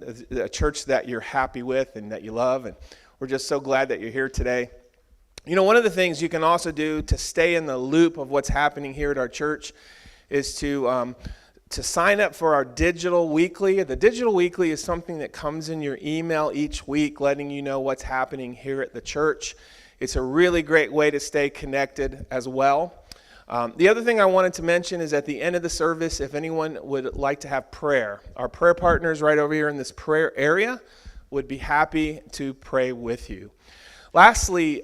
a church that you're happy with and that you love, and we're just so glad that you're here today. You know, one of the things you can also do to stay in the loop of what's happening here at our church is to sign up for our digital weekly. The digital weekly is something that comes in your email each week, letting you know what's happening here at the church. It's a really great way to stay connected as well. The other thing I wanted to mention is at the end of the service, if anyone would like to have prayer, our prayer partners right over here in this prayer area would be happy to pray with you. Lastly,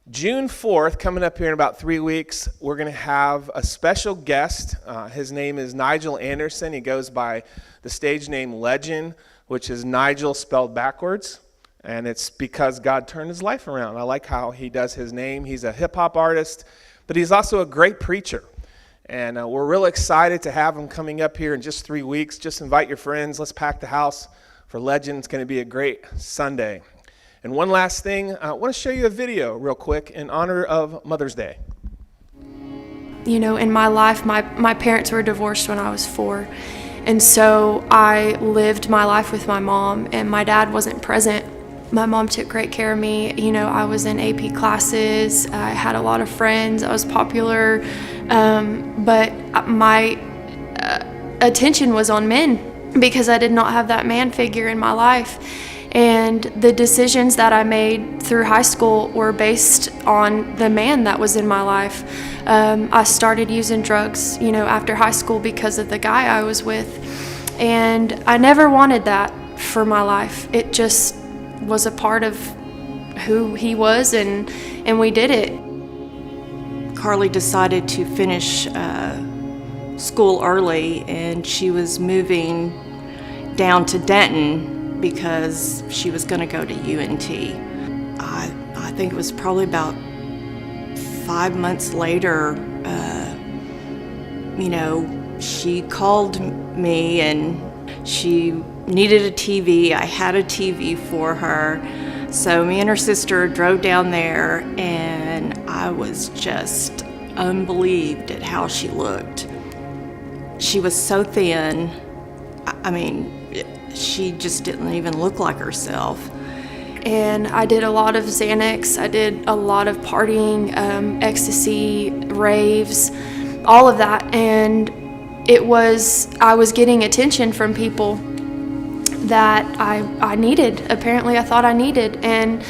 June 4th, coming up here in about 3 weeks, we're going to have a special guest. His name is Nigel Anderson. He goes by the stage name Legend, which is Nigel spelled backwards. And it's because God turned his life around. I like how he does his name. He's a hip-hop artist, but he's also a great preacher. And we're real excited to have him coming up here in just 3 weeks. Just invite your friends. Let's pack the house for Legend. It's going to be a great Sunday. And one last thing, I want to show you a video real quick in honor of Mother's Day. You know, in my life, my parents were divorced when I was 4. And so I lived my life with my mom, and my dad wasn't present. My mom took great care of me. You know, I was in AP classes. I had a lot of friends. I was popular. But my attention was on men because I did not have that man figure in my life. And the decisions that I made through high school were based on the man that was in my life. I started using drugs, you know, after high school because of the guy I was with. And I never wanted that for my life. It just was a part of who he was, and we did it. Carly decided to finish school early, and she was moving down to Denton because she was going to go to UNT. I think it was probably about 5 months later, you know, she called me and she needed a TV. I had a TV for her. So me and her sister drove down there, and I was just unbelieved at how she looked. She was so thin. I mean, she just didn't even look like herself. And I did a lot of Xanax. I did a lot of partying, ecstasy, raves, all of that. And I was getting attention from people that I needed. Apparently I thought I needed. And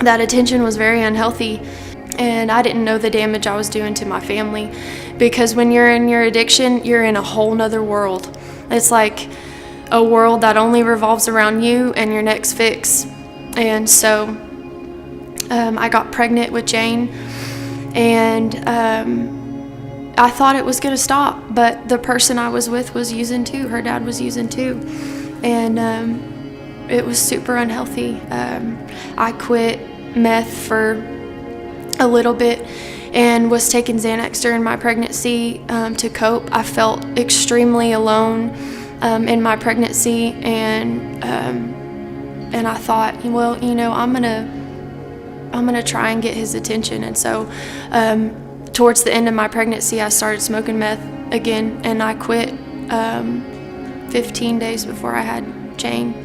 that attention was very unhealthy. And I didn't know the damage I was doing to my family. Because when you're in your addiction, you're in a whole nother world. It's like a world that only revolves around you and your next fix. And so I got pregnant with Jane, and I thought it was going to stop, but the person I was with was using too. Her dad was using too, and it was super unhealthy. I quit meth for a little bit and was taking Xanax during my pregnancy to cope. I felt extremely alone in my pregnancy, and I thought, well, you know, I'm gonna try and get his attention. And so towards the end of my pregnancy, I started smoking meth again, and I quit 15 days before I had Jane.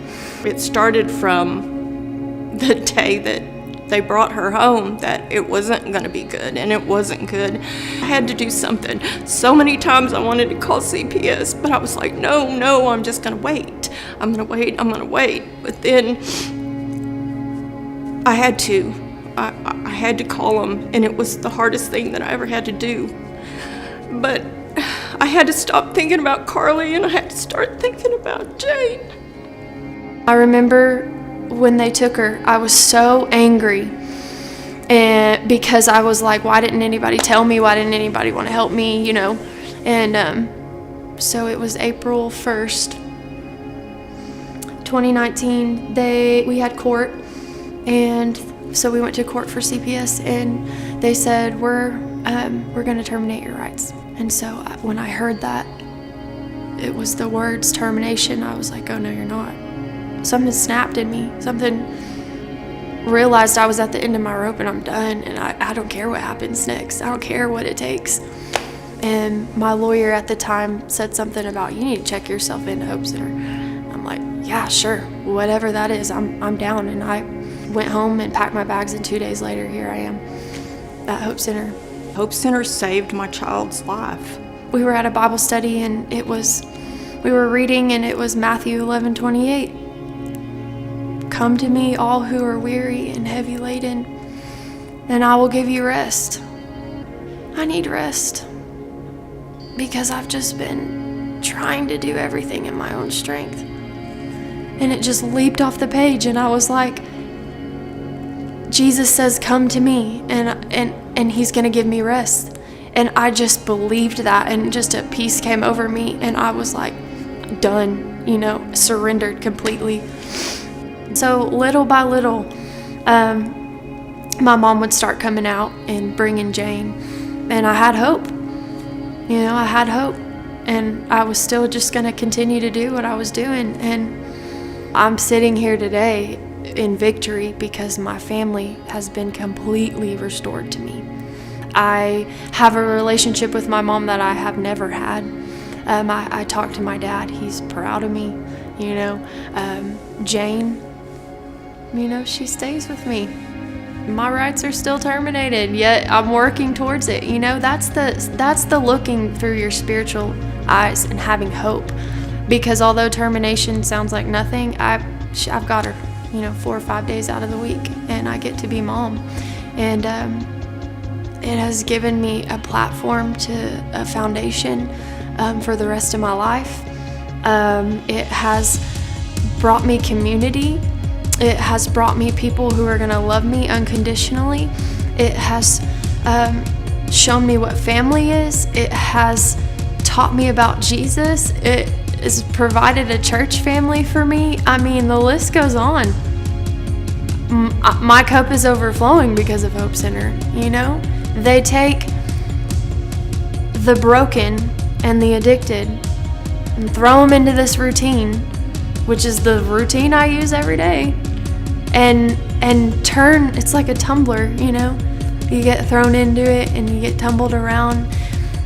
It started from the day that they brought her home that it wasn't going to be good, and it wasn't good. I had to do something. So many times I wanted to call CPS, but I was like, no, I'm just going to wait. I'm going to wait. But then I had to. I had to call them, and it was the hardest thing that I ever had to do. But I had to stop thinking about Carly, and I had to start thinking about Jane. I remember when they took her, I was so angry, and because I was like, why didn't anybody tell me? Why didn't anybody want to help me, you know? And so it was April 1st, 2019. We had court, and so we went to court for CPS, and they said, we're going to terminate your rights. And so when I heard that, it was the words termination, I was like, oh no, you're not. Something snapped in me. Something realized I was at the end of my rope and I'm done, and I don't care what happens next. I don't care what it takes. And my lawyer at the time said something about, you need to check yourself into Hope Center. I'm like, yeah, sure, whatever that is, I'm down. And I went home and packed my bags, and 2 days later, here I am at Hope Center. Hope Center saved my child's life. We were at a Bible study, and we were reading, and it was Matthew 11:28. Come to me, all who are weary and heavy laden, and I will give you rest. I need rest because I've just been trying to do everything in my own strength. And it just leaped off the page, and I was like, Jesus says, come to me, and he's going to give me rest. And I just believed that, and just a peace came over me, and I was like, done, surrendered completely. So little by little, my mom would start coming out and bringing Jane, and I had hope. I had hope, and I was still just going to continue to do what I was doing. And I'm sitting here today in victory because my family has been completely restored to me. I have a relationship with my mom that I have never had. I talk to my dad. He's proud of me. Jane, she stays with me. My rights are still terminated, yet I'm working towards it. That's the looking through your spiritual eyes and having hope. Because although termination sounds like nothing, I've got her, 4 or 5 days out of the week, and I get to be mom. And it has given me a platform, a foundation for the rest of my life. It has brought me community. It has brought me people who are going to love me unconditionally. It has shown me what family is. It has taught me about Jesus. It has provided a church family for me. I mean, the list goes on. My cup is overflowing because of Hope Center. They take the broken and the addicted and throw them into this routine, which is the routine I use every day, and turn, it's like a tumbler, you get thrown into it and you get tumbled around,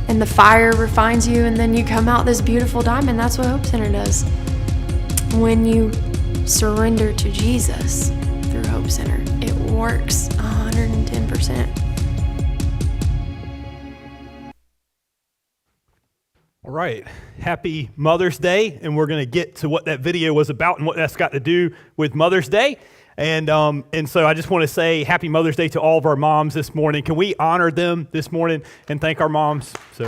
and the fire refines you, and then you come out this beautiful diamond. That's what Hope Center does. When you surrender to Jesus through Hope Center, it works 110%. All right, happy Mother's Day, and we're going to get to what that video was about and what that's got to do with Mother's Day. And so I just want to say happy Mother's Day to all of our moms this morning. Can we honor them this morning and thank our moms? So.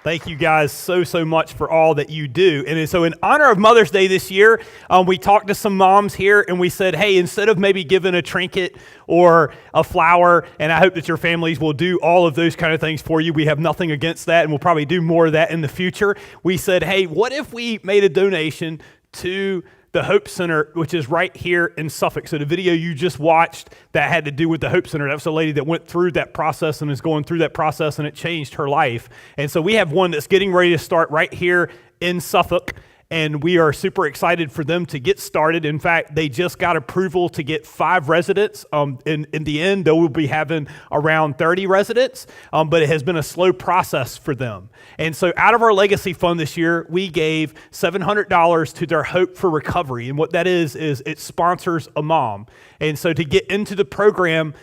Thank you guys so much for all that you do. And so in honor of Mother's Day this year, we talked to some moms here and we said, hey, instead of maybe giving a trinket or a flower, and I hope that your families will do all of those kind of things for you. We have nothing against that, and we'll probably do more of that in the future. We said, hey, what if we made a donation to the Hope Center, which is right here in Suffolk. So the video you just watched that had to do with the Hope Center, that was a lady that went through that process and is going through that process, and it changed her life. And so we have one that's getting ready to start right here in Suffolk, and we are super excited for them to get started. In fact, they just got approval to get 5 residents. In the end, they will be having around 30 residents, but it has been a slow process for them. And so out of our legacy fund this year, we gave $700 to their Hope for Recovery. And what that is it sponsors a mom. And so to get into the program,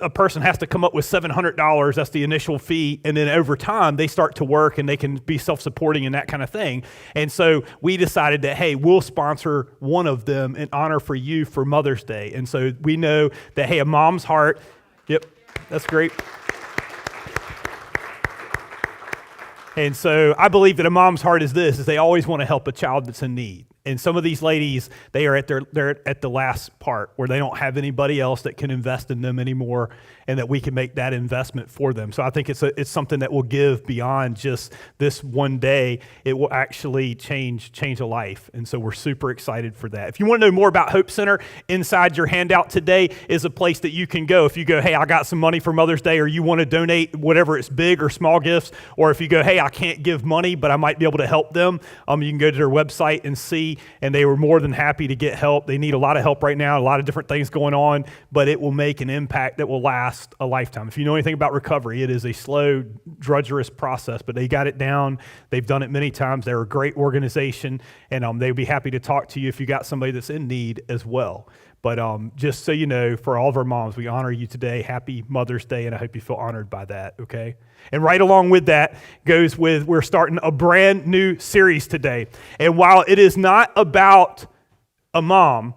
a person has to come up with $700. That's the initial fee. And then over time, they start to work and they can be self-supporting and that kind of thing. And so we decided that, hey, we'll sponsor one of them in honor for you for Mother's Day. And so we know that, hey, a mom's heart, yep, that's great. And so I believe that a mom's heart is this, is they always want to help a child that's in need. And some of these ladies, they're at the last part where they don't have anybody else that can invest in them anymore, and that we can make that investment for them. So I think it's something that will give beyond just this one day. It will actually change a life. And so we're super excited for that. If you want to know more about Hope Center, inside your handout today is a place that you can go. If you go, hey, I got some money for Mother's Day, or you want to donate whatever, it's big or small gifts, or if you go, hey, I can't give money, but I might be able to help them, you can go to their website and see free, and they were more than happy to get help. They need a lot of help right now, a lot of different things going on, but it will make an impact that will last a lifetime. If you know anything about recovery, it is a slow, drudgerous process, but they got it down. They've done it many times. They're a great organization, and they'd be happy to talk to you if you got somebody that's in need as well. But just so you know, for all of our moms, we honor you today. Happy Mother's Day, and I hope you feel honored by that, okay? And right along with that goes with, we're starting a brand new series today. And while it is not about a mom,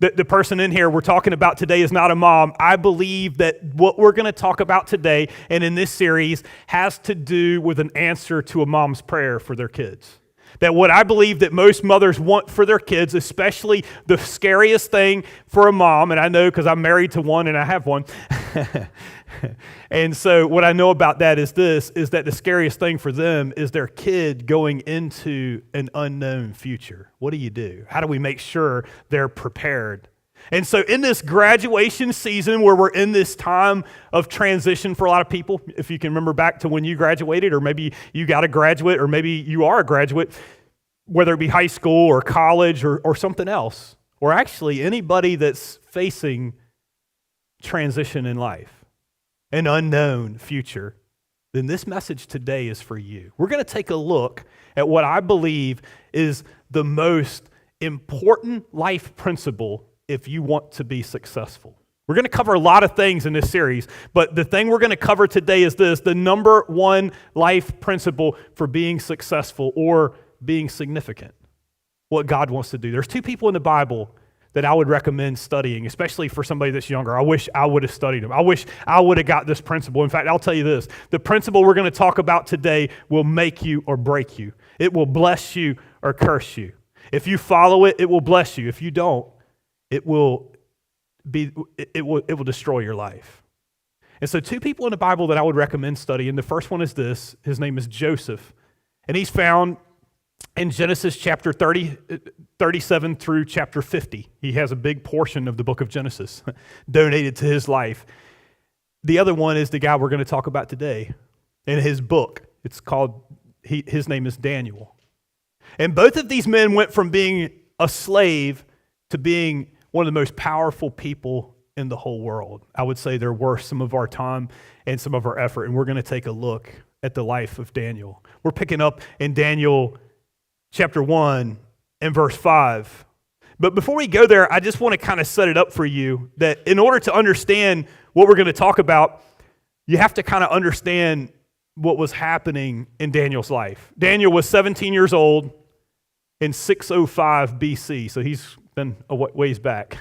the person in here we're talking about today is not a mom, I believe that what we're going to talk about today and in this series has to do with an answer to a mom's prayer for their kids. That what I believe that most mothers want for their kids, especially the scariest thing for a mom, and I know because I'm married to one and I have one, and so what I know about that is that the scariest thing for them is their kid going into an unknown future. What do? How do we make sure they're prepared? And so in this graduation season where we're in this time of transition for a lot of people, if you can remember back to when you graduated, or maybe you got a graduate, or maybe you are a graduate, whether it be high school or college or something else, or actually anybody that's facing transition in life, an unknown future, then this message today is for you. We're going to take a look at what I believe is the most important life principle if you want to be successful. We're going to cover a lot of things in this series, but the thing we're going to cover today is this: the number one life principle for being successful or being significant. What God wants to do. There's two people in the Bible that I would recommend studying, especially for somebody that's younger. I wish I would have studied them. I wish I would have got this principle. In fact, I'll tell you this: the principle we're going to talk about today will make you or break you. It will bless you or curse you. If you follow it, it will bless you. If you don't, it will destroy your life. And so two people in the Bible that I would recommend studying. The first one is this. His name is Joseph. And he's found in Genesis chapter 37 through chapter 50. He has a big portion of the book of Genesis donated to his life. The other one is the guy we're going to talk about today. In his book, it's called, his name is Daniel. And both of these men went from being a slave to being one of the most powerful people in the whole world. I would say they're worth some of our time and some of our effort, and we're going to take a look at the life of Daniel. We're picking up in Daniel chapter 1 and verse 5. But before we go there, I just want to kind of set it up for you that in order to understand what we're going to talk about, you have to kind of understand what was happening in Daniel's life. Daniel was 17 years old in 605 BC, so he's been a ways back.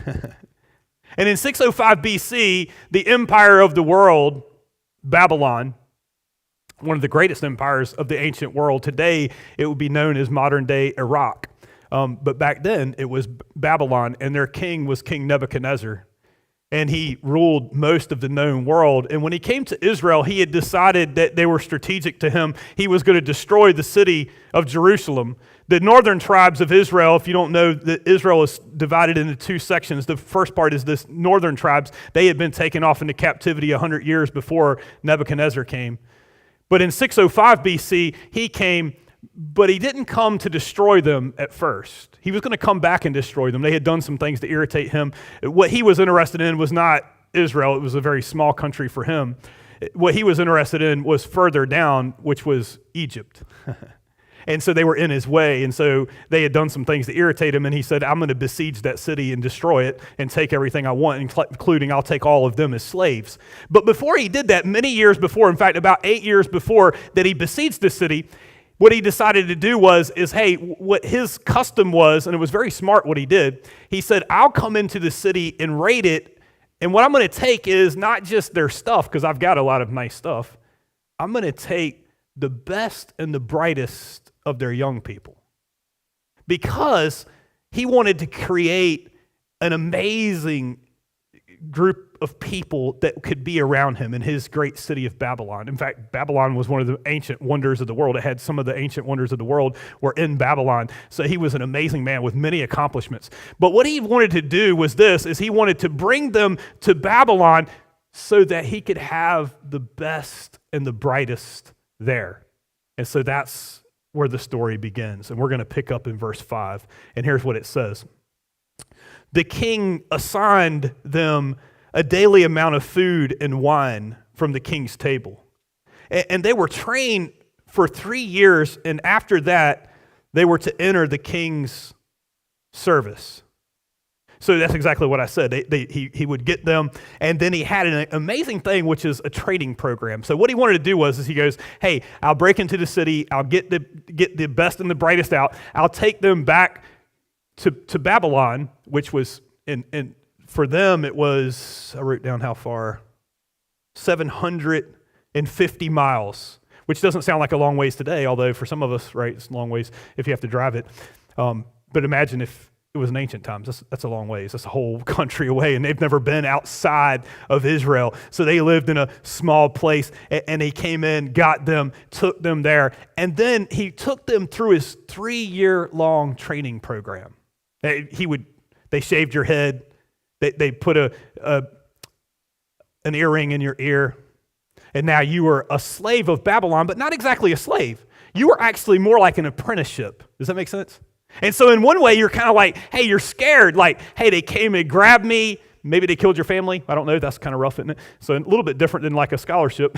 And in 605 BC, the empire of the world, Babylon, one of the greatest empires of the ancient world. Today, it would be known as modern-day Iraq. But back then, it was Babylon, and their king was King Nebuchadnezzar. And he ruled most of the known world. And when he came to Israel, he had decided that they were strategic to him. He was going to destroy the city of Jerusalem. The northern tribes of Israel, if you don't know, that Israel is divided into two sections. The first part is this northern tribes. They had been taken off into captivity 100 years before Nebuchadnezzar came. But in 605 BC, he came, but he didn't come to destroy them at first. He was going to come back and destroy them. They had done some things to irritate him. What he was interested in was not Israel. It was a very small country for him. What he was interested in was further down, which was Egypt. And so they were in his way, and so they had done some things to irritate him, and he said, I'm going to besiege that city and destroy it and take everything I want, including I'll take all of them as slaves. But before he did that, many years before, in fact, about 8 years before that he besieged the city, what he decided to do is, hey, what his custom was, and it was very smart what he did, he said, I'll come into the city and raid it, and what I'm going to take is not just their stuff, because I've got a lot of nice stuff. I'm going to take the best and the brightest of their young people, because he wanted to create an amazing group of people that could be around him in his great city of Babylon. In fact, Babylon was one of the ancient wonders of the world. It had some of the ancient wonders of the world were in Babylon. So he was an amazing man with many accomplishments. But what he wanted to do was he wanted to bring them to Babylon so that he could have the best and the brightest there. And so that's where the story begins. And we're going to pick up in verse 5. And here's what it says. The king assigned them a daily amount of food and wine from the king's table. And they were trained for 3 years, and after that, they were to enter the king's service. So that's exactly what I said. He would get them, and then he had an amazing thing, which is a trading program. So what he wanted to do is he goes, hey, I'll break into the city, I'll get the best and the brightest out, I'll take them back to Babylon, which was, in for them, it was, I wrote down how far, 750 miles, which doesn't sound like a long ways today, although for some of us, right, it's a long ways if you have to drive it. But imagine if it was in ancient times. That's a long ways. That's a whole country away, and they've never been outside of Israel. So they lived in a small place, and he came in, got them, took them there, and then he took them through his 3-year-long training program. They shaved your head. They put an earring in your ear, and now you were a slave of Babylon, but not exactly a slave. You were actually more like an apprenticeship. Does that make sense? And so in one way, you're kind of like, hey, you're scared. Like, hey, they came and grabbed me. Maybe they killed your family. I don't know. That's kind of rough, isn't it? So a little bit different than like a scholarship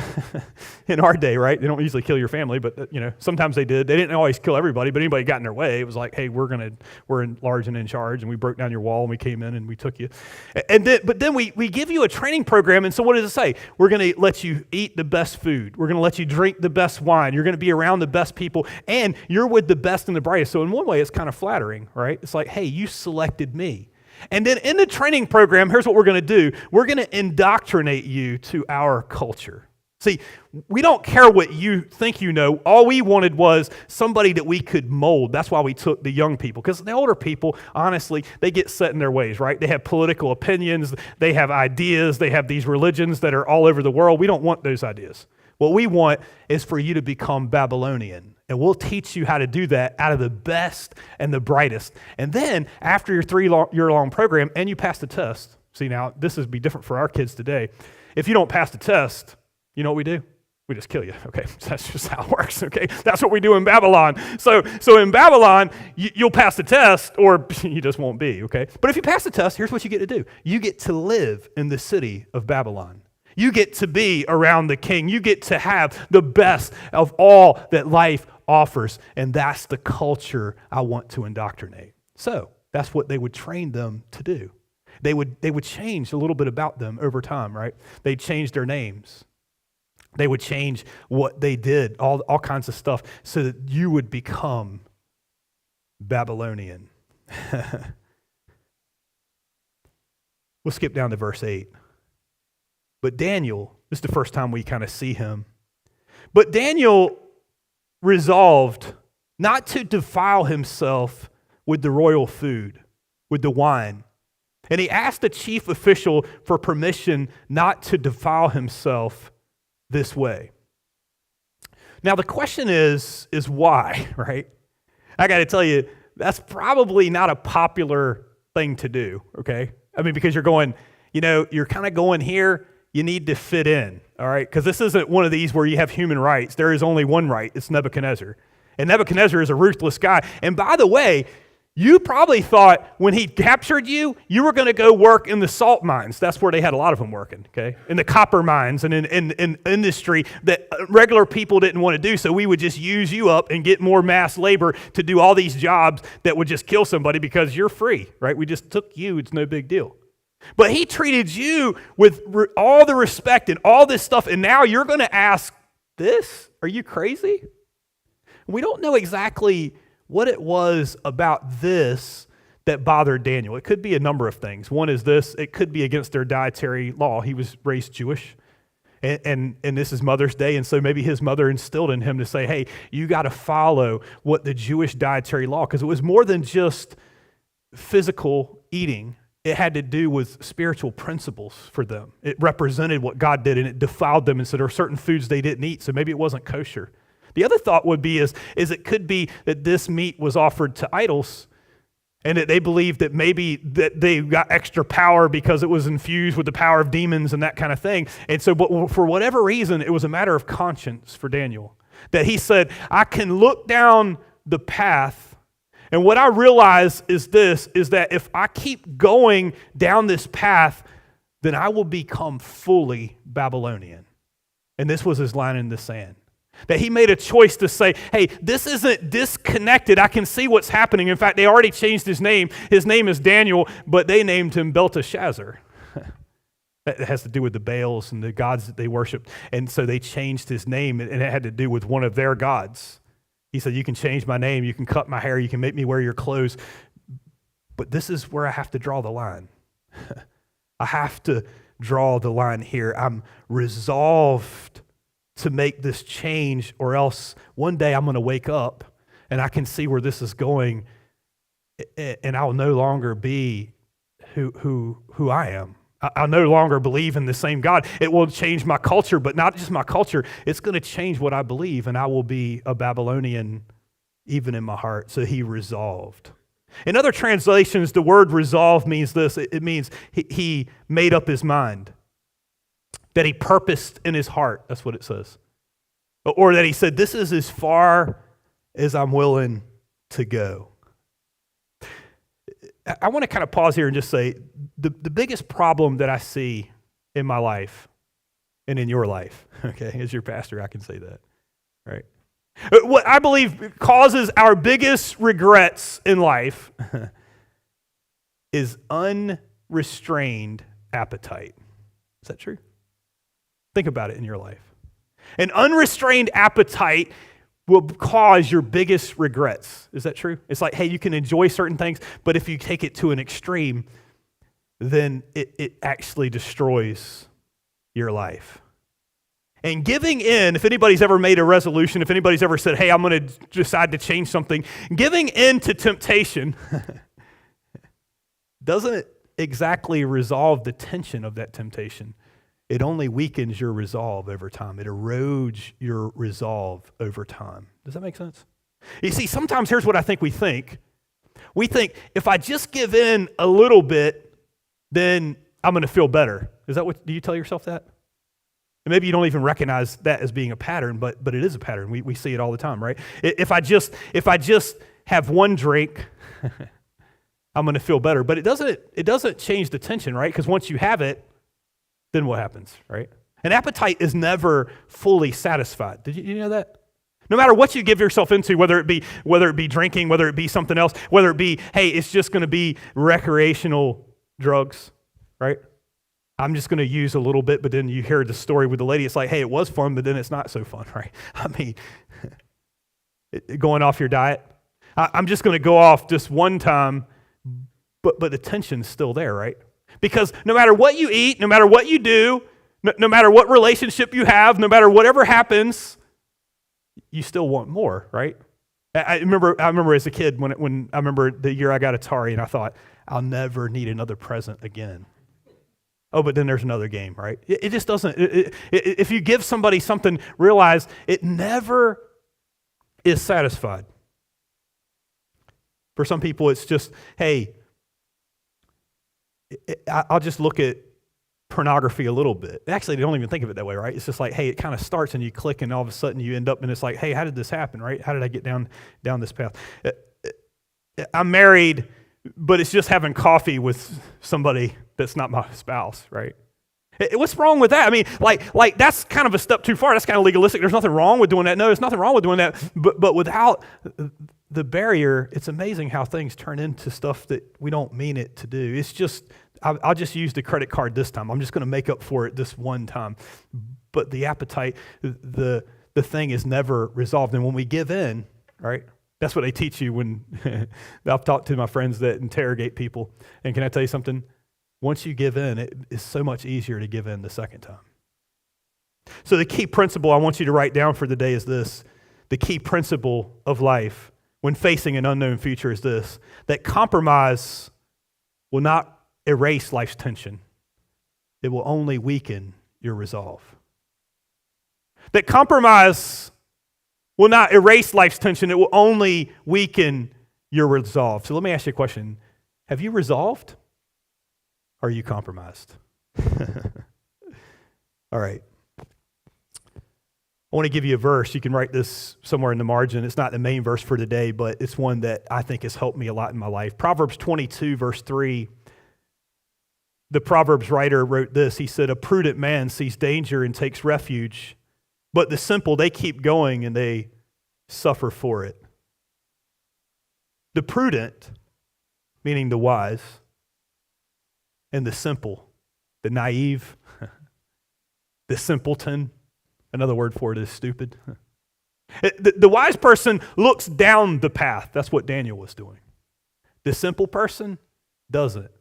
in our day, right? They don't usually kill your family, but sometimes they did. They didn't always kill everybody, but anybody got in their way. It was like, hey, we're in large and in charge, and we broke down your wall, and we came in and we took you. But then we give you a training program, and so what does it say? We're going to let you eat the best food. We're going to let you drink the best wine. You're going to be around the best people, and you're with the best and the brightest. So in one way, it's kind of flattering, right? It's like, hey, you selected me. And then in the training program, here's what we're going to do. We're going to indoctrinate you to our culture. See, we don't care what you think you know. All we wanted was somebody that we could mold. That's why we took the young people. Because the older people, honestly, they get set in their ways, right? They have political opinions. They have ideas. They have these religions that are all over the world. We don't want those ideas. What we want is for you to become Babylonian. And we'll teach you how to do that out of the best and the brightest. And then after your 3-year-long program and you pass the test, see now, this would be different for our kids today. If you don't pass the test, you know what we do? We just kill you, okay? That's just how it works, okay? That's what we do in Babylon. So in Babylon, you'll pass the test or you just won't be, okay? But if you pass the test, here's what you get to do. You get to live in the city of Babylon. You get to be around the king. You get to have the best of all that life offers. And that's the culture I want to indoctrinate. So that's what they would train them to do. They would change a little bit about them over time, right? They'd change their names. They would change what they did, all kinds of stuff, so that you would become Babylonian. We'll skip down to verse 8. But Daniel, this is the first time we kind of see him. But Daniel resolved not to defile himself with the royal food, with the wine. And he asked the chief official for permission not to defile himself this way. Now the question is why, right? I got to tell you, that's probably not a popular thing to do, okay? I mean, because you're going, you're kind of going here, you need to fit in, all right? Because this isn't one of these where you have human rights. There is only one right. It's Nebuchadnezzar. And Nebuchadnezzar is a ruthless guy. And by the way, you probably thought when he captured you, you were going to go work in the salt mines. That's where they had a lot of them working, okay? In the copper mines and in industry that regular people didn't want to do. So we would just use you up and get more mass labor to do all these jobs that would just kill somebody because you're free, right? We just took you. It's no big deal. But he treated you with all the respect and all this stuff, and now you're going to ask this? Are you crazy? We don't know exactly what it was about this that bothered Daniel. It could be a number of things. One is this. It could be against their dietary law. He was raised Jewish, and this is Mother's Day, and so maybe his mother instilled in him to say, hey, you got to follow what the Jewish dietary law, because it was more than just physical eating. It had to do with spiritual principles for them. It represented what God did, and it defiled them, and so there were certain foods they didn't eat, so maybe it wasn't kosher. The other thought would be is it could be that this meat was offered to idols, and that they believed that maybe that they got extra power because it was infused with the power of demons and that kind of thing. And so, but for whatever reason, it was a matter of conscience for Daniel. That he said, I can look down the path, and what I realize is this, is that if I keep going down this path, then I will become fully Babylonian. And this was his line in the sand. That he made a choice to say, hey, this isn't disconnected. I can see what's happening. In fact, they already changed his name. His name is Daniel, but they named him Belteshazzar. That has to do with the Baals and the gods that they worshiped. And so they changed his name, and it had to do with one of their gods. He said, you can change my name, you can cut my hair, you can make me wear your clothes, but this is where I have to draw the line. I have to draw the line here. I'm resolved to make this change, or else one day I'm going to wake up and I can see where this is going, and I'll no longer be who I am. I'll no longer believe in the same God. It will change my culture, but not just my culture. It's going to change what I believe, and I will be a Babylonian even in my heart. So he resolved. In other translations, the word resolve means this. It means he made up his mind, that he purposed in his heart. That's what it says. Or that he said, this is as far as I'm willing to go. I want to kind of pause here and just say, the biggest problem that I see in my life and in your life, okay, as your pastor, I can say that, right? What I believe causes our biggest regrets in life is unrestrained appetite. Is that true? Think about it in your life. An unrestrained appetite will cause your biggest regrets. Is that true? It's like, hey, you can enjoy certain things, but if you take it to an extreme, then it actually destroys your life. And giving in, if anybody's ever made a resolution, if anybody's ever said, hey, I'm going to decide to change something, giving in to temptation doesn't exactly resolve the tension of that temptation. It only weakens your resolve over time. It erodes your resolve over time. Does that make sense? You see, sometimes here's what I think we think. We think, if I just give in a little bit, then I'm going to feel better. Is that what, do you tell yourself that? And maybe you don't even recognize that as being a pattern, but it is a pattern. We see it all the time, right? If I just have one drink, I'm going to feel better. But it doesn't change the tension, right? Because once you have it, then what happens, right? An appetite is never fully satisfied. Did you know that? No matter what you give yourself into, whether it be drinking, whether it be something else, whether it be, hey, it's just going to be recreational drugs, right? I'm just going to use a little bit, but then you hear the story with the lady. It's like, hey, it was fun, but then it's not so fun, right? I mean, going off your diet. I'm just going to go off just one time, but the tension's still there, right? Because no matter what you eat, no matter what you do, no matter what relationship you have, no matter whatever happens, you still want more, right? I remember as a kid when I remember the year I got Atari, and I thought, I'll never need another present again. Oh, but then there's another game, right? It just doesn't. If you give somebody something, realize it never is satisfied. For some people, it's just, hey, I'll just look at pornography a little bit. Actually, they don't even think of it that way, right? It's just like, hey, it kind of starts and you click and all of a sudden you end up and it's like, hey, how did this happen, right? How did I get down this path? I'm married, but it's just having coffee with somebody that's not my spouse, right? What's wrong with that? I mean, like that's kind of a step too far. That's kind of legalistic. There's nothing wrong with doing that. No, there's nothing wrong with doing that. But without the barrier, it's amazing how things turn into stuff that we don't mean it to do. It's just, I'll just use the credit card this time. I'm just going to make up for it this one time. But the appetite, the thing is never resolved. And when we give in, right, that's what they teach you when I've talked to my friends that interrogate people. And can I tell you something? Once you give in, it is so much easier to give in the second time. So the key principle I want you to write down for the day is this. The key principle of life when facing an unknown future is this, that compromise will not erase life's tension. It will only weaken your resolve. That compromise will not erase life's tension. It will only weaken your resolve. So let me ask you a question. Have you resolved? Or are you compromised? All right. I want to give you a verse. You can write this somewhere in the margin. It's not the main verse for today, but it's one that I think has helped me a lot in my life. Proverbs 22, verse 3. The Proverbs writer wrote this. He said, "A prudent man sees danger and takes refuge, but the simple, they keep going and they suffer for it." The prudent, meaning the wise, and the simple, the naive, the simpleton. Another word for it is stupid. The wise person looks down the path. That's what Daniel was doing. The simple person doesn't.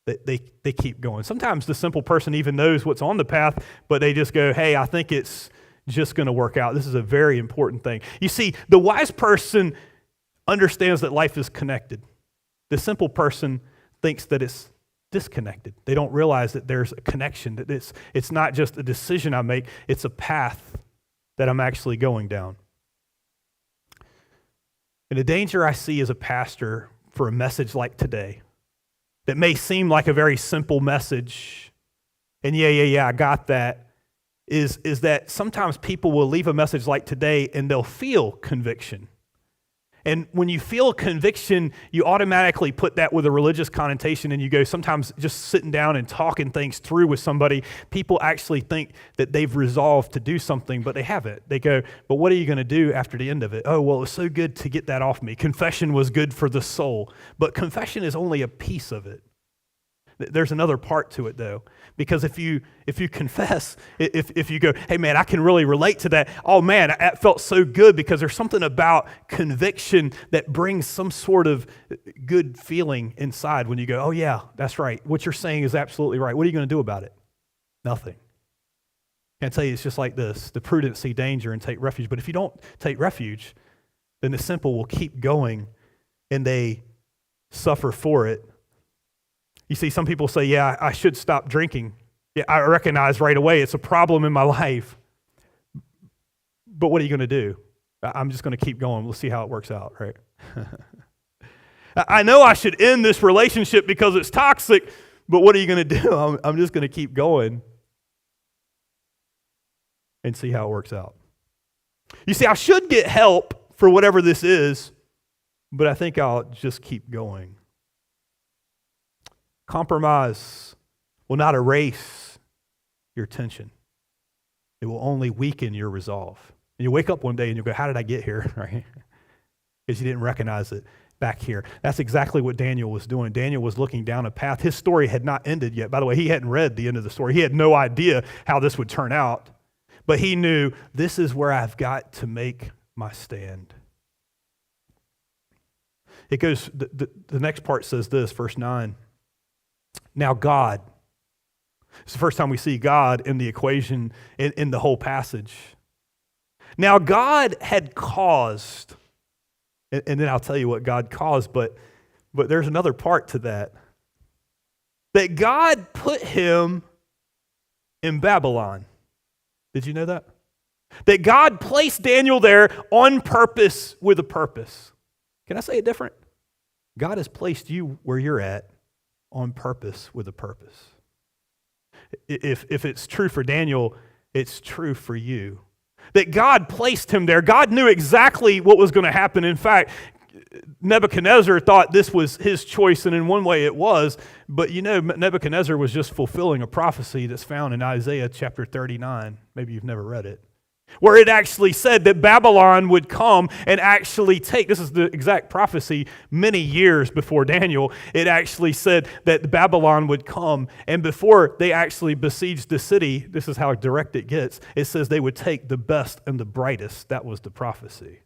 They keep going. Sometimes the simple person even knows what's on the path, but they just go, hey, I think it's just going to work out. This is a very important thing. You see, the wise person understands that life is connected. The simple person thinks that it's disconnected. They don't realize that there's a connection, that it's not just a decision I make, it's a path that I'm actually going down. And the danger I see as a pastor for a message like today, that may seem like a very simple message, and yeah, I got that, is that sometimes people will leave a message like today and they'll feel conviction. And when you feel conviction, you automatically put that with a religious connotation, and you go, sometimes just sitting down and talking things through with somebody, people actually think that they've resolved to do something, but they haven't. They go, but what are you going to do after the end of it? Oh, well, it was so good to get that off me. Confession was good for the soul. But confession is only a piece of it. There's another part to it, though, because if you confess, if you go, hey, man, I can really relate to that. Oh, man, that felt so good, because there's something about conviction that brings some sort of good feeling inside when you go, oh, yeah, that's right. What you're saying is absolutely right. What are you going to do about it? Nothing. I tell you, it's just like this. The prudent see danger and take refuge. But if you don't take refuge, then the simple will keep going and they suffer for it. You see, some people say, yeah, I should stop drinking. Yeah, I recognize right away it's a problem in my life. But what are you going to do? I'm just going to keep going. We'll see how it works out, right? I know I should end this relationship because it's toxic, but what are you going to do? I'm just going to keep going and see how it works out. You see, I should get help for whatever this is, but I think I'll just keep going. Compromise will not erase your tension. It will only weaken your resolve. And you wake up one day and you go, how did I get here? Right? Because you didn't recognize it back here. That's exactly what Daniel was doing. Daniel was looking down a path. His story had not ended yet. By the way, he hadn't read the end of the story. He had no idea how this would turn out. But he knew, this is where I've got to make my stand. It goes, the next part says this, verse 9. Now God, it's the first time we see God in the equation in the whole passage. Now God had caused, and then I'll tell you what God caused, but there's another part to that. That God put him in Babylon. Did you know that? That God placed Daniel there on purpose with a purpose. Can I say it different? God has placed you where you're at on purpose with a purpose. If it's true for Daniel, it's true for you. That God placed him there. God knew exactly what was going to happen. In fact, Nebuchadnezzar thought this was his choice, and in one way it was, but you know, Nebuchadnezzar was just fulfilling a prophecy that's found in Isaiah chapter 39. Maybe you've never read it. Where it actually said that Babylon would come and actually take, this is the exact prophecy many years before Daniel, it actually said that Babylon would come, and before they actually besieged the city, this is how direct it gets, it says they would take the best and the brightest. That was the prophecy.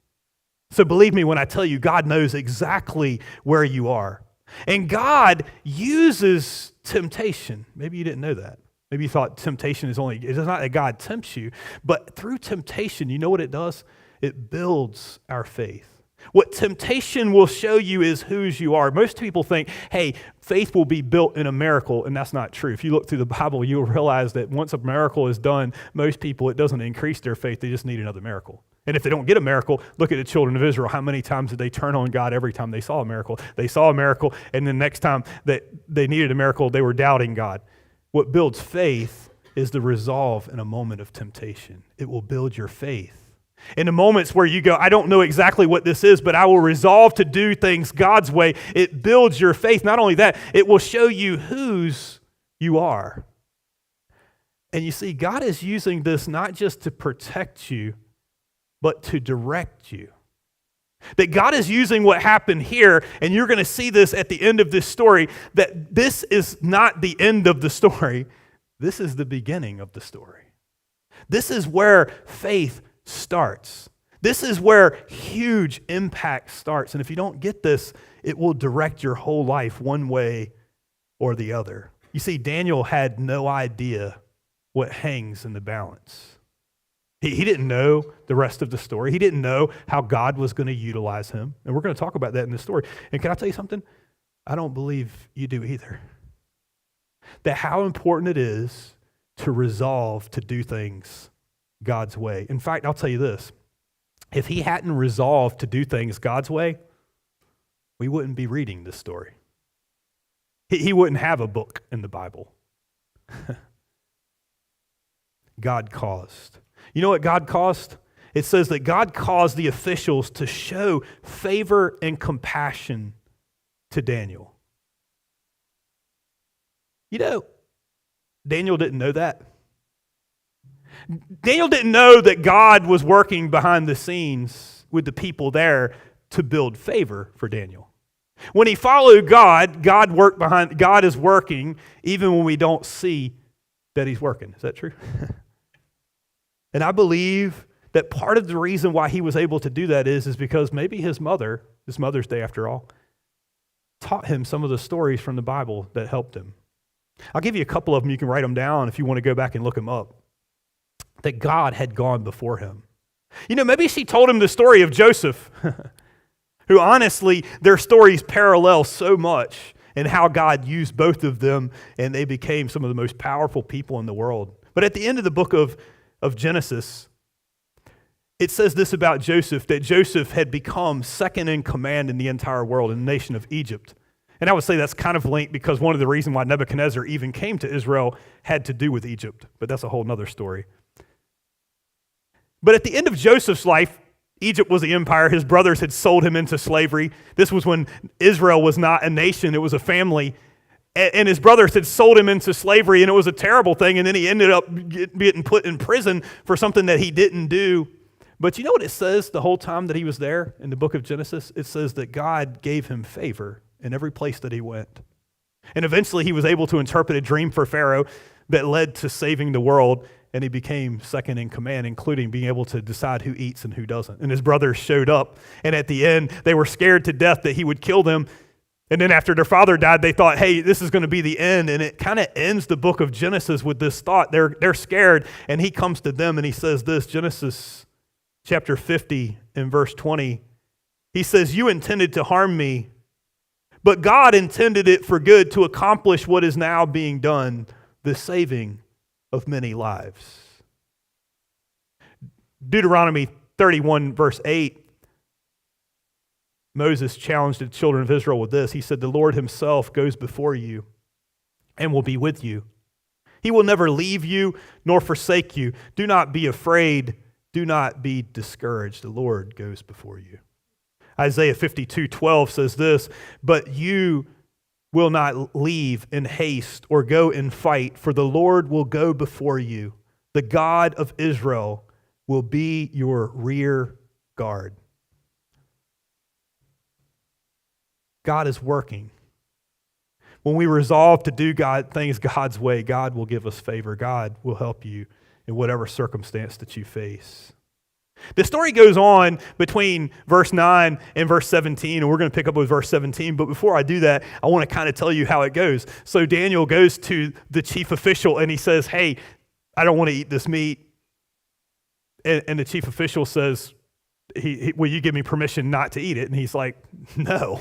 So believe me when I tell you, God knows exactly where you are. And God uses temptation. Maybe you didn't know that. Maybe you thought temptation is only, it's not that God tempts you, but through temptation, you know what it does? It builds our faith. What temptation will show you is whose you are. Most people think, hey, faith will be built in a miracle, and that's not true. If you look through the Bible, you'll realize that once a miracle is done, most people, it doesn't increase their faith, they just need another miracle. And if they don't get a miracle, look at the children of Israel. How many times did they turn on God every time they saw a miracle? They saw a miracle, and the next time that they needed a miracle, they were doubting God. What builds faith is the resolve in a moment of temptation. It will build your faith. In the moments where you go, I don't know exactly what this is, but I will resolve to do things God's way, it builds your faith. Not only that, it will show you whose you are. And you see, God is using this not just to protect you, but to direct you. That God is using what happened here, and you're going to see this at the end of this story, that this is not the end of the story. This is the beginning of the story. This is where faith starts. This is where huge impact starts. And if you don't get this, it will direct your whole life one way or the other. You see, Daniel had no idea what hangs in the balance. He didn't know the rest of the story. He didn't know how God was going to utilize him. And we're going to talk about that in this story. And can I tell you something? I don't believe you do either. That how important it is to resolve to do things God's way. In fact, I'll tell you this. If he hadn't resolved to do things God's way, we wouldn't be reading this story. He wouldn't have a book in the Bible. God caused. You know what God caused? It says that God caused the officials to show favor and compassion to Daniel. You know, Daniel didn't know that. Daniel didn't know that God was working behind the scenes with the people there to build favor for Daniel. When he followed God, God is working even when we don't see that he's working. Is that true? And I believe that part of the reason why he was able to do that is because maybe his mother, this Mother's Day after all, taught him some of the stories from the Bible that helped him. I'll give you a couple of them. You can write them down if you want to go back and look them up. That God had gone before him. You know, maybe she told him the story of Joseph, who honestly, their stories parallel so much in how God used both of them and they became some of the most powerful people in the world. But at the end of the book of Genesis, it says this about Joseph, that Joseph had become second in command in the entire world, in the nation of Egypt. And I would say that's kind of linked because one of the reasons why Nebuchadnezzar even came to Israel had to do with Egypt. But that's a whole nother story. But at the end of Joseph's life, Egypt was the empire. His brothers had sold him into slavery. This was when Israel was not a nation, it was a family. And his brothers had sold him into slavery, and it was a terrible thing. And then he ended up getting put in prison for something that he didn't do. But you know what it says the whole time that he was there in the book of Genesis? It says that God gave him favor in every place that he went. And eventually he was able to interpret a dream for Pharaoh that led to saving the world. And he became second in command, including being able to decide who eats and who doesn't. And his brothers showed up. And at the end, they were scared to death that he would kill them. And then after their father died, they thought, hey, this is going to be the end. And it kind of ends the book of Genesis with this thought. They're scared. And he comes to them and he says this, Genesis chapter 50 and verse 20. He says, you intended to harm me, but God intended it for good to accomplish what is now being done, the saving of many lives. Deuteronomy 31 verse 8, Moses challenged the children of Israel with this. He said, the Lord himself goes before you and will be with you. He will never leave you nor forsake you. Do not be afraid. Do not be discouraged. The Lord goes before you. Isaiah 52:12 says this, but you will not leave in haste or go in fight, for the Lord will go before you. The God of Israel will be your rear guard. God is working. When we resolve to do things God's way, God will give us favor. God will help you in whatever circumstance that you face. The story goes on between verse 9 and verse 17, and we're going to pick up with verse 17. But before I do that, I want to kind of tell you how it goes. So Daniel goes to the chief official, and he says, hey, I don't want to eat this meat. And the chief official says, will you give me permission not to eat it? And he's like, no.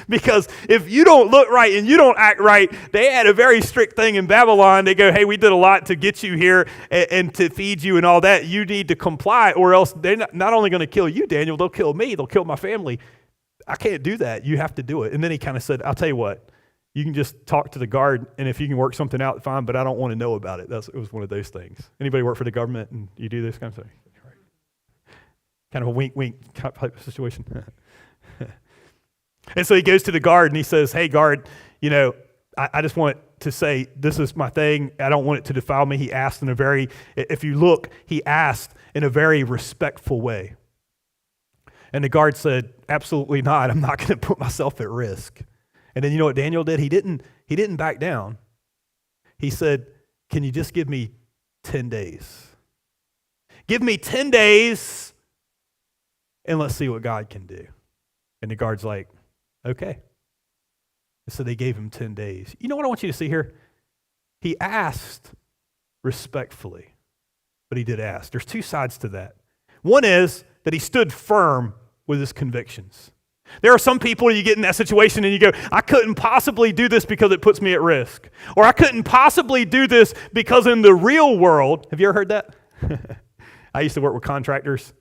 Because if you don't look right and you don't act right, they had a very strict thing in Babylon. They go, hey, we did a lot to get you here and to feed you and all that. You need to comply, or else they're not only going to kill you, Daniel, they'll kill me. They'll kill my family. I can't do that. You have to do it. And then he kind of said, I'll tell you what, you can just talk to the guard, and if you can work something out, fine, but I don't want to know about it. It was one of those things. Anybody work for the government and you do this kind of thing? Kind of a wink type of situation. And so he goes to the guard and he says, hey, guard, I just want to say this is my thing. I don't want it to defile me. He asked if you look, he asked in a very respectful way. And the guard said, absolutely not. I'm not going to put myself at risk. And then you know what Daniel did? He didn't back down. He said, can you just give me 10 days? Give me 10 days and let's see what God can do. And the guard's like, okay. And so they gave him 10 days. You know what I want you to see here? He asked respectfully, but he did ask. There's two sides to that. One is that he stood firm with his convictions. There are some people, you get in that situation and you go, I couldn't possibly do this because it puts me at risk. Or I couldn't possibly do this because in the real world, have you ever heard that? I used to work with contractors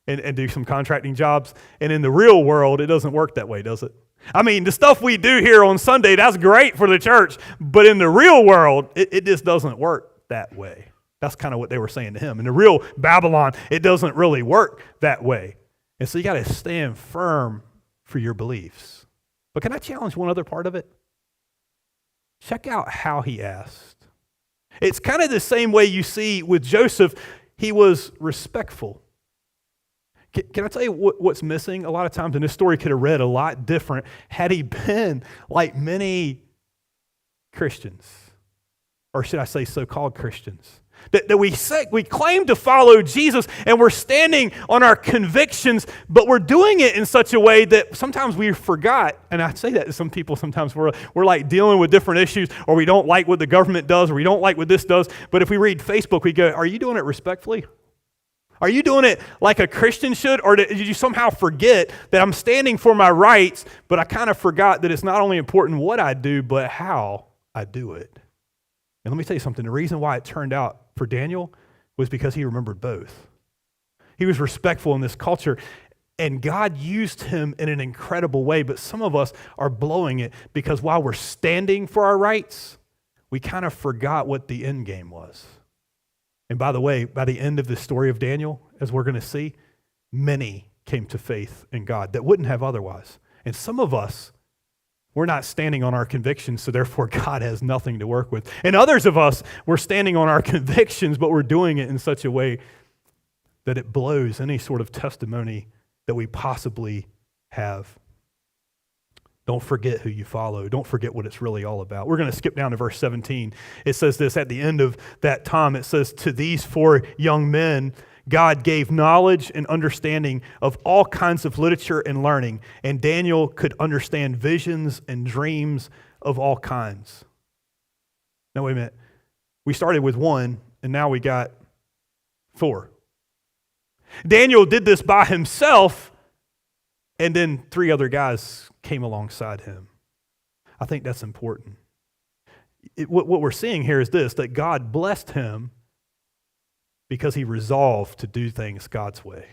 and do some contracting jobs. And in the real world, it doesn't work that way, does it? I mean, the stuff we do here on Sunday, that's great for the church. But in the real world, it just doesn't work that way. That's kind of what they were saying to him. In the real Babylon, it doesn't really work that way. And so you got to stand firm for your beliefs. But can I challenge one other part of it? Check out how he asked. It's kind of the same way you see with Joseph. He was respectful. Can I tell you what's missing? A lot of times, and this story could have read a lot different had he been like many Christians, or should I say so-called Christians, that we claim to follow Jesus and we're standing on our convictions, but we're doing it in such a way that sometimes we forgot, and I say that to some people sometimes, we're like dealing with different issues, or we don't like what the government does, or we don't like what this does, but if we read Facebook, we go, are you doing it respectfully? Are you doing it like a Christian should, or did you somehow forget that I'm standing for my rights, but I kind of forgot that it's not only important what I do, but how I do it? And let me tell you something, the reason why it turned out for Daniel was because he remembered both. He was respectful in this culture, and God used him in an incredible way, but some of us are blowing it because while we're standing for our rights, we kind of forgot what the end game was. And by the way, by the end of the story of Daniel, as we're going to see, many came to faith in God that wouldn't have otherwise. And some of us, we're not standing on our convictions, so therefore God has nothing to work with. And others of us, we're standing on our convictions, but we're doing it in such a way that it blows any sort of testimony that we possibly have. Don't forget who you follow. Don't forget what it's really all about. We're going to skip down to verse 17. It says this, at the end of that time, it says, to these 4 young men, God gave knowledge and understanding of all kinds of literature and learning, and Daniel could understand visions and dreams of all kinds. Now, wait a minute. We started with 1, and now we got 4. Daniel did this by himself, and then 3 other guys came alongside him. I think that's important. What we're seeing here is this, that God blessed him because he resolved to do things God's way.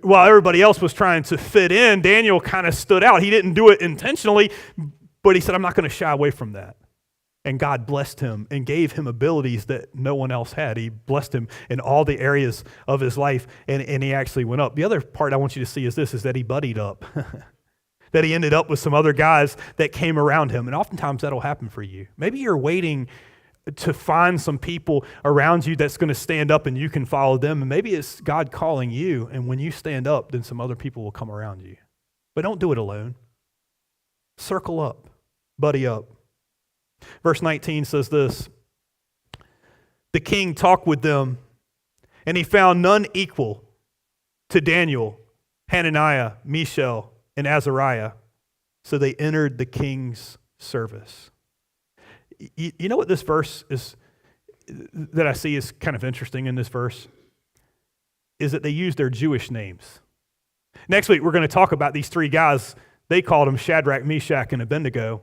While everybody else was trying to fit in, Daniel kind of stood out. He didn't do it intentionally, but he said, I'm not going to shy away from that. And God blessed him and gave him abilities that no one else had. He blessed him in all the areas of his life, and he actually went up. The other part I want you to see is this, is that he buddied up. That he ended up with some other guys that came around him. And oftentimes that'll happen for you. Maybe you're waiting to find some people around you that's going to stand up and you can follow them. And maybe it's God calling you, and when you stand up, then some other people will come around you. But don't do it alone. Circle up, buddy up. Verse 19 says this, the king talked with them, and he found none equal to Daniel, Hananiah, Mishael, and Azariah. So they entered the king's service. You know what this verse is, that I see is kind of interesting in this verse, is that they use their Jewish names. Next week, we're going to talk about these 3 guys. They called them Shadrach, Meshach, and Abednego.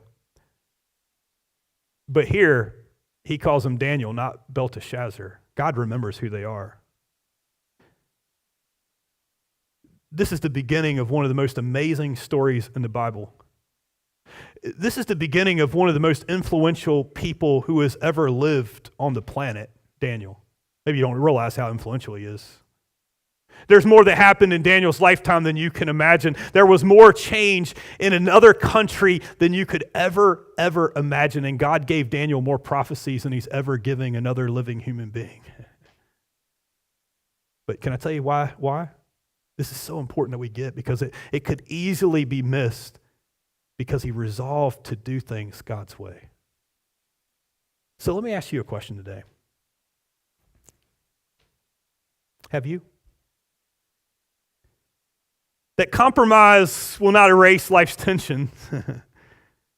But here, he calls them Daniel, not Belteshazzar. God remembers who they are. This is the beginning of one of the most amazing stories in the Bible. this is the beginning of one of the most influential people who has ever lived on the planet, Daniel. Maybe you don't realize how influential he is. There's more that happened in Daniel's lifetime than you can imagine. There was more change in another country than you could ever imagine. And God gave Daniel more prophecies than he's ever giving another living human being. But can I tell you why? This is so important that we get, because it could easily be missed, because he resolved to do things God's way. So let me ask you a question today. Have you? That compromise will not erase life's tension.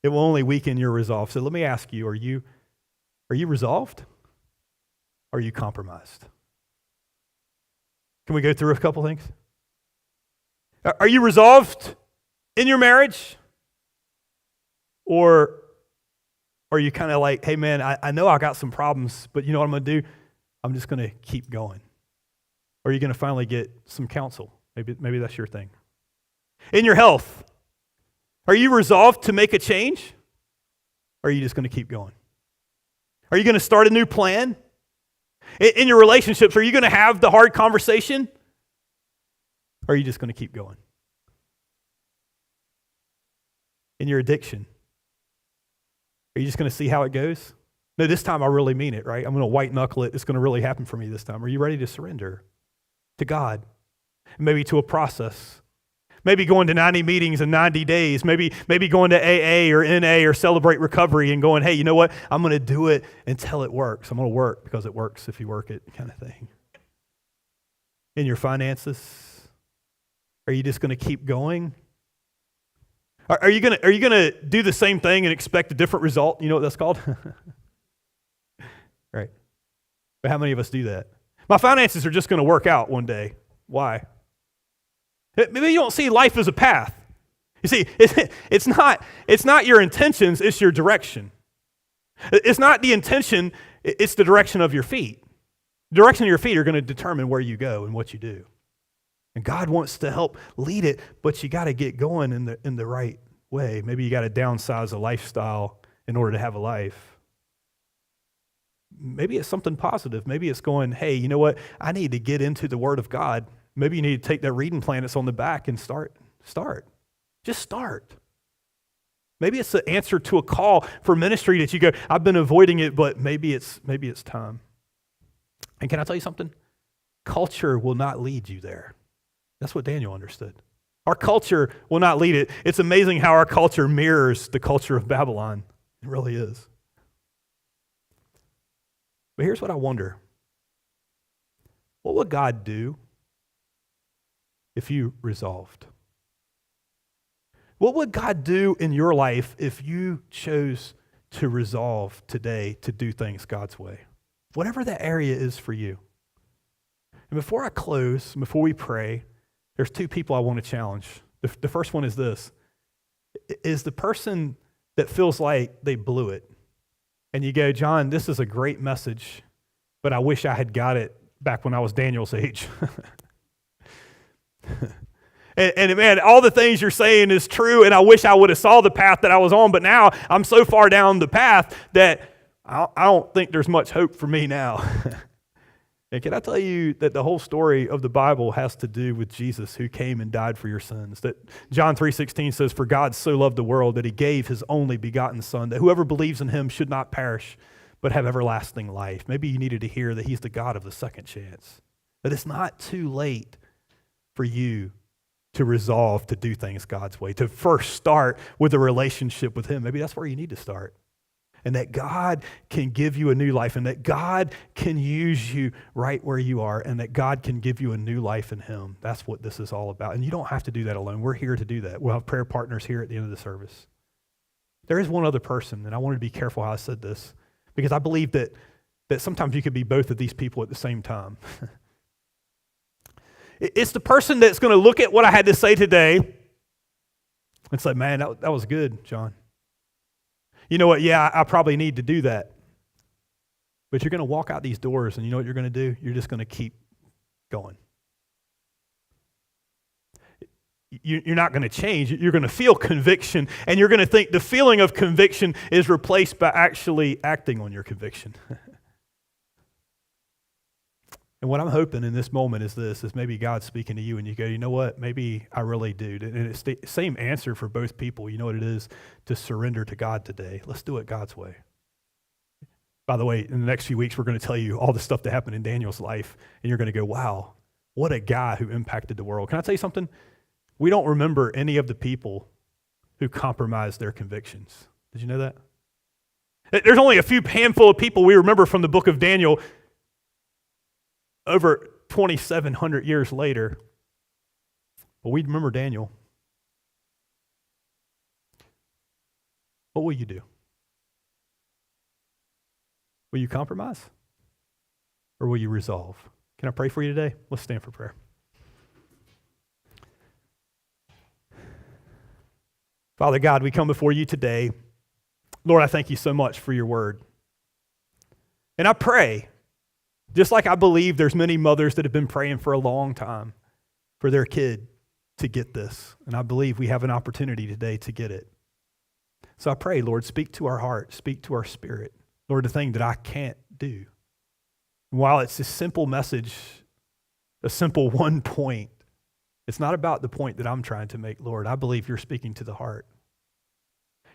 It will only weaken your resolve. So let me ask you, are you resolved? Or are you compromised? Can we go through a couple things? Are you resolved in your marriage? Or are you kind of like, hey man, I know I got some problems, but you know what I'm going to do? I'm just going to keep going. Or are you going to finally get some counsel? Maybe that's your thing. In your health, are you resolved to make a change? Or are you just going to keep going? Are you going to start a new plan? In your relationships, are you going to have the hard conversation? Or are you just going to keep going? In your addiction, are you just going to see how it goes? No, this time I really mean it, right? I'm going to white knuckle it. It's going to really happen for me this time. Are you ready to surrender to God? Maybe to a process. Maybe going to 90 meetings in 90 days. Maybe going to AA or NA or Celebrate Recovery and going, hey, you know what? I'm going to do it until it works. I'm going to work because it works if you work it, kind of thing. In your finances, are you just going to keep going? Are you going to do the same thing and expect a different result? You know what that's called? Right. But how many of us do that? My finances are just going to work out one day. Why? Maybe you don't see life as a path. You see, it's not your intentions, it's your direction. It's not the intention, it's the direction of your feet. The direction of your feet are going to determine where you go and what you do. And God wants to help lead it, but you got to get going in the right way. Maybe you got to downsize a lifestyle in order to have a life. Maybe it's something positive. Maybe it's going, hey, you know what? I need to get into the Word of God. Maybe you need to take that reading plan that's on the back and start. Just start. Maybe it's the answer to a call for ministry that you go, I've been avoiding it, but maybe it's time. And can I tell you something? Culture will not lead you there. That's what Daniel understood. Our culture will not lead it. It's amazing how our culture mirrors the culture of Babylon. It really is. But here's what I wonder. What would God do if you resolved? What would God do in your life if you chose to resolve today to do things God's way? Whatever that area is for you. And before I close, before we pray, there's two people I want to challenge. The first one is this. Is the person that feels like they blew it. And you go, John, this is a great message, but I wish I had got it back when I was Daniel's age. And man, all the things you're saying is true, and I wish I would have saw the path that I was on, but now I'm so far down the path that I don't think there's much hope for me now. And can I tell you that the whole story of the Bible has to do with Jesus who came and died for your sins? That John 3:16 says, for God so loved the world that he gave his only begotten son, that whoever believes in him should not perish, but have everlasting life. Maybe you needed to hear that he's the God of the second chance. That it's not too late for you to resolve to do things God's way, to first start with a relationship with him. Maybe that's where you need to start. And that God can give you a new life, and that God can use you right where you are, and that God can give you a new life in him. That's what this is all about. And you don't have to do that alone. We're here to do that. We'll have prayer partners here at the end of the service. There is one other person, and I wanted to be careful how I said this, because I believe that sometimes you could be both of these people at the same time. It's the person that's going to look at what I had to say today and say, man, that was good, John. You know what? Yeah, I probably need to do that. But you're going to walk out these doors, and you know what you're going to do? You're just going to keep going. you're not going to change. You're going to feel conviction, and you're going to think the feeling of conviction is replaced by actually acting on your conviction. And what I'm hoping in this moment is maybe God's speaking to you and you go, you know what, maybe I really do. And it's the same answer for both people. You know what it is? To surrender to God today. Let's do it God's way. By the way, in the next few weeks, we're going to tell you all the stuff that happened in Daniel's life, and you're going to go, wow, what a guy who impacted the world. Can I tell you something? We don't remember any of the people who compromised their convictions. Did you know that? There's only a few handful of people we remember from the book of Daniel over 2,700 years later. But we remember Daniel. What will you do? Will you compromise? Or will you resolve? Can I pray for you today? Let's stand for prayer. Father God, we come before you today. Lord, I thank you so much for your word. And I pray, just like I believe there's many mothers that have been praying for a long time for their kid to get this. And I believe we have an opportunity today to get it. So I pray, Lord, speak to our heart, speak to our spirit. Lord, the thing that I can't do. And while it's a simple message, a simple one point, it's not about the point that I'm trying to make, Lord. I believe you're speaking to the heart.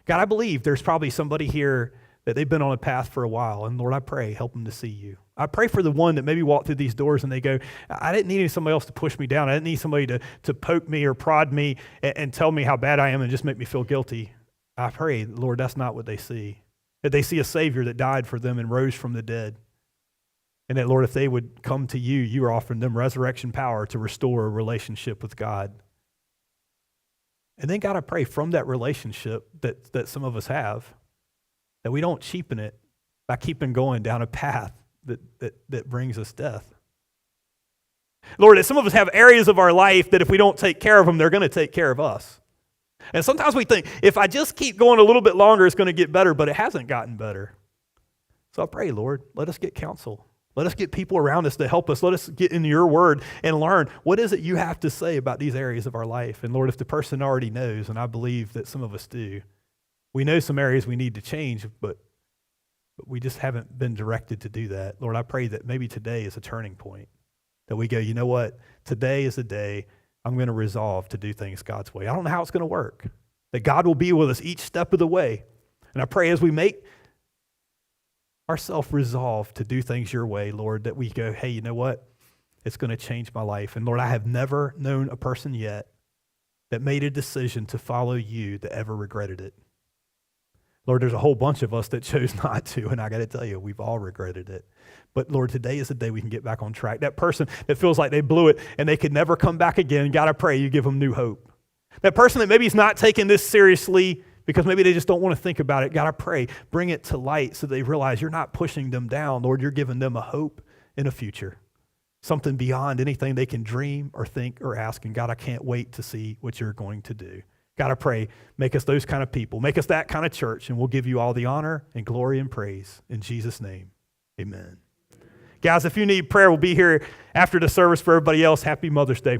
God, I believe there's probably somebody here that they've been on a path for a while, and Lord, I pray, help them to see you. I pray for the one that maybe walked through these doors and they go, I didn't need somebody else to push me down. I didn't need somebody to poke me or prod me and tell me how bad I am and just make me feel guilty. I pray, Lord, that's not what they see. That they see a Savior that died for them and rose from the dead. And that, Lord, if they would come to you, you are offering them resurrection power to restore a relationship with God. And then, God, I pray from that relationship that some of us have, that we don't cheapen it by keeping going down a path that brings us death. Lord, that some of us have areas of our life that if we don't take care of them, they're going to take care of us. And sometimes we think, if I just keep going a little bit longer, it's going to get better, but it hasn't gotten better. So I pray, Lord, let us get counsel. Let us get people around us to help us. Let us get in your word and learn what is it you have to say about these areas of our life. And Lord, if the person already knows, and I believe that some of us do, we know some areas we need to change, but we just haven't been directed to do that. Lord, I pray that maybe today is a turning point, that we go, you know what? Today is the day I'm going to resolve to do things God's way. I don't know how it's going to work, that God will be with us each step of the way. And I pray as we make ourselves resolve to do things your way, Lord, that we go, hey, you know what? It's going to change my life. And Lord, I have never known a person yet that made a decision to follow you that ever regretted it. Lord, there's a whole bunch of us that chose not to, and I got to tell you, we've all regretted it. But Lord, today is the day we can get back on track. That person that feels like they blew it and they could never come back again, God, I pray you give them new hope. That person that maybe is not taking this seriously because maybe they just don't want to think about it, God, I pray, bring it to light so they realize you're not pushing them down. Lord, you're giving them a hope in a future, something beyond anything they can dream or think or ask. And God, I can't wait to see what you're going to do. God, I pray, make us those kind of people. Make us that kind of church, and we'll give you all the honor and glory and praise. In Jesus' name, amen. Guys, if you need prayer, we'll be here after the service. For everybody else, happy Mother's Day.